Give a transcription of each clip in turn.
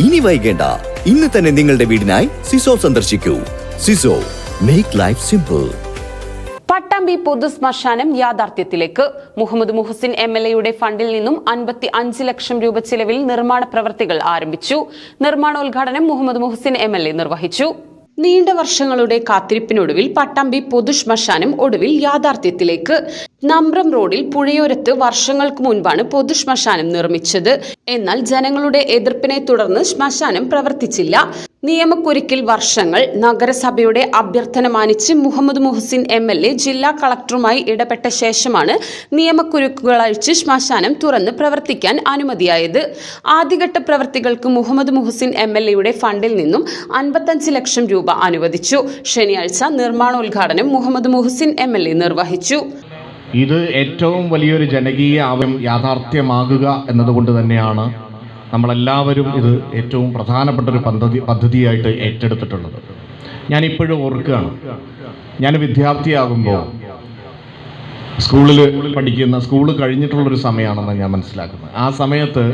ഇനി വൈകേണ്ട, ഇന്ന് തന്നെ നിങ്ങളുടെ വീടിനായി സിസോ സന്ദർശിക്കൂ. സിസോ, മേക്ക് ലൈഫ് സിമ്പിൾ. പട്ടാമ്പി പൊതു ശ്മശാനം യാഥാർത്ഥ്യത്തിലേക്ക്. മുഹമ്മദ് മുഹസിൻ MLA ഫണ്ടിൽ നിന്നും 55 ലക്ഷം രൂപ ചിലവിൽ നിർമ്മാണ പ്രവൃത്തികൾ ആരംഭിച്ചു. നിർമ്മാണോദ്ഘാടനം മുഹമ്മദ് മുഹസിൻ MLA നിർവഹിച്ചു. നീണ്ട വർഷങ്ങളുടെ കാത്തിരിപ്പിനൊടുവിൽ പട്ടാമ്പി പൊതു ശ്മശാനം ഒടുവിൽ യാഥാർത്ഥ്യത്തിലേക്ക്. നമ്പ്രം റോഡിൽ പുഴയോരത്ത് വർഷങ്ങൾക്ക് മുൻപാണ് പൊതു ശ്മശാനം നിർമ്മിച്ചത്. എന്നാൽ ജനങ്ങളുടെ എതിർപ്പിനെ തുടർന്ന് ശ്മശാനം പ്രവർത്തിച്ചില്ല. നിയമക്കുരുക്കിൽ വർഷങ്ങൾ. നഗരസഭയുടെ അഭ്യർത്ഥന മാനിച്ച് മുഹമ്മദ് മുഹസിൻ MLA ജില്ലാ കളക്ടറുമായി ഇടപെട്ട ശേഷമാണ് നിയമക്കുരുക്കുകൾ അഴിച്ച് ശ്മശാനം തുറന്ന് പ്രവർത്തിക്കാൻ അനുമതിയായത്. ആദ്യഘട്ട പ്രവൃത്തികൾക്ക് മുഹമ്മദ് മുഹസിൻ MLA ഫണ്ടിൽ നിന്നും 55 ലക്ഷം രൂപ അനുവദിച്ചു. ശനിയാഴ്ച നിർമ്മാണോദ്ഘാടനം മുഹമ്മദ് മുഹസിൻ MLA നിർവഹിച്ചു. ഇത് ഏറ്റവും വലിയൊരു ജനകീയ ആവശ്യം യാഥാർത്ഥ്യമാകുക എന്നതുകൊണ്ട് തന്നെയാണ് നമ്മളെല്ലാവരും ഇത് ഏറ്റവും പ്രധാനപ്പെട്ട ഒരു പദ്ധതിയായിട്ട് ഏറ്റെടുത്തിട്ടുള്ളത്. ഞാനിപ്പോഴും ഓർക്കുകയാണ്, ഞാൻ വിദ്യാർത്ഥിയാകുമ്പോൾ സ്കൂള് കഴിഞ്ഞിട്ടുള്ളൊരു സമയമാണെന്ന് ഞാൻ മനസ്സിലാക്കുന്നത്. ആ സമയത്ത്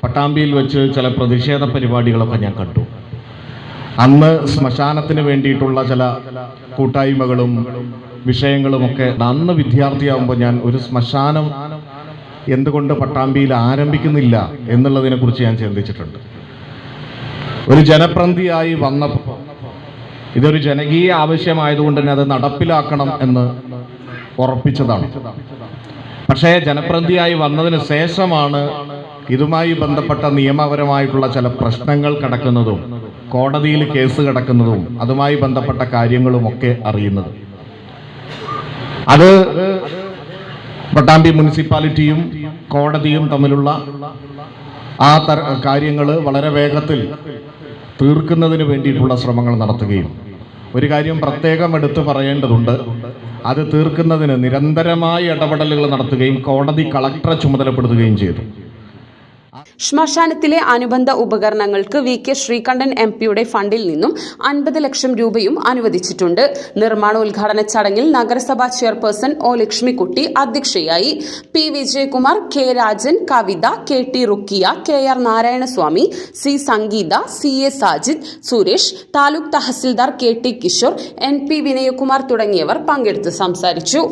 പട്ടാമ്പിയിൽ വെച്ച് ചില പ്രതിഷേധ പരിപാടികളൊക്കെ ഞാൻ കണ്ടു. അന്ന് ശ്മശാനത്തിന് വേണ്ടിയിട്ടുള്ള ചില കൂട്ടായ്മകളും വിഷയങ്ങളുമൊക്കെ അന്ന് വിദ്യാർത്ഥിയാകുമ്പോൾ ഞാൻ ഒരു ശ്മശാനം എന്തുകൊണ്ട് പട്ടാമ്പിയിൽ ആരംഭിക്കുന്നില്ല എന്നുള്ളതിനെക്കുറിച്ച് ഞാൻ ചിന്തിച്ചിട്ടുണ്ട്. ഒരു ജനപ്രതിനിധിയായി വന്നപ്പോൾ ഇതൊരു ജനകീയ ആവശ്യമായതുകൊണ്ട് തന്നെ അത് നടപ്പിലാക്കണം എന്ന് ഉറപ്പിച്ചതാണ്. പക്ഷേ ജനപ്രതിനിധിയായി വന്നതിന് ശേഷമാണ് ഇതുമായി ബന്ധപ്പെട്ട നിയമപരമായിട്ടുള്ള ചില പ്രശ്നങ്ങൾ കിടക്കുന്നതും കോടതിയിൽ കേസ് കിടക്കുന്നതും അതുമായി ബന്ധപ്പെട്ട കാര്യങ്ങളുമൊക്കെ അറിയുന്നത്. അത് പട്ടാമ്പി മുനിസിപ്പാലിറ്റിയും കോടതിയും തമ്മിലുള്ള ആ കാര്യങ്ങൾ വളരെ വേഗത്തിൽ തീർക്കുന്നതിന് വേണ്ടിയിട്ടുള്ള ശ്രമങ്ങൾ നടത്തുകയും ഒരു കാര്യം പ്രത്യേകം എടുത്തു പറയേണ്ടതുണ്ട്, അത് തീർക്കുന്നതിന് നിരന്തരമായ ഇടപെടലുകൾ നടത്തുകയും കോടതി കളക്ടറെ ചുമതലപ്പെടുത്തുകയും ചെയ്തു. ശ്മശാനത്തിലെ അനുബന്ധ ഉപകരണങ്ങൾക്ക് VK ശ്രീകണ്ഠൻ MPയുടെ ഫണ്ടിൽ നിന്നും 50 ലക്ഷം രൂപയും അനുവദിച്ചിട്ടുണ്ട്. നിർമ്മാണോദ്ഘാടന ചടങ്ങിൽ നഗരസഭാ ചെയർപേഴ്സൺ O ലക്ഷ്മിക്കുട്ടി അധ്യക്ഷയായി. P വിജയകുമാർ, K രാജൻ, കവിത, KT ruqyah, KR Narayanaswamy, C സംഗീത, CA Sajid, Suresh, taluk tahsildar KT Kishore, NP Vinayakumar തുടങ്ങിയവർ പങ്കെടുത്ത് സംസാരിച്ചു.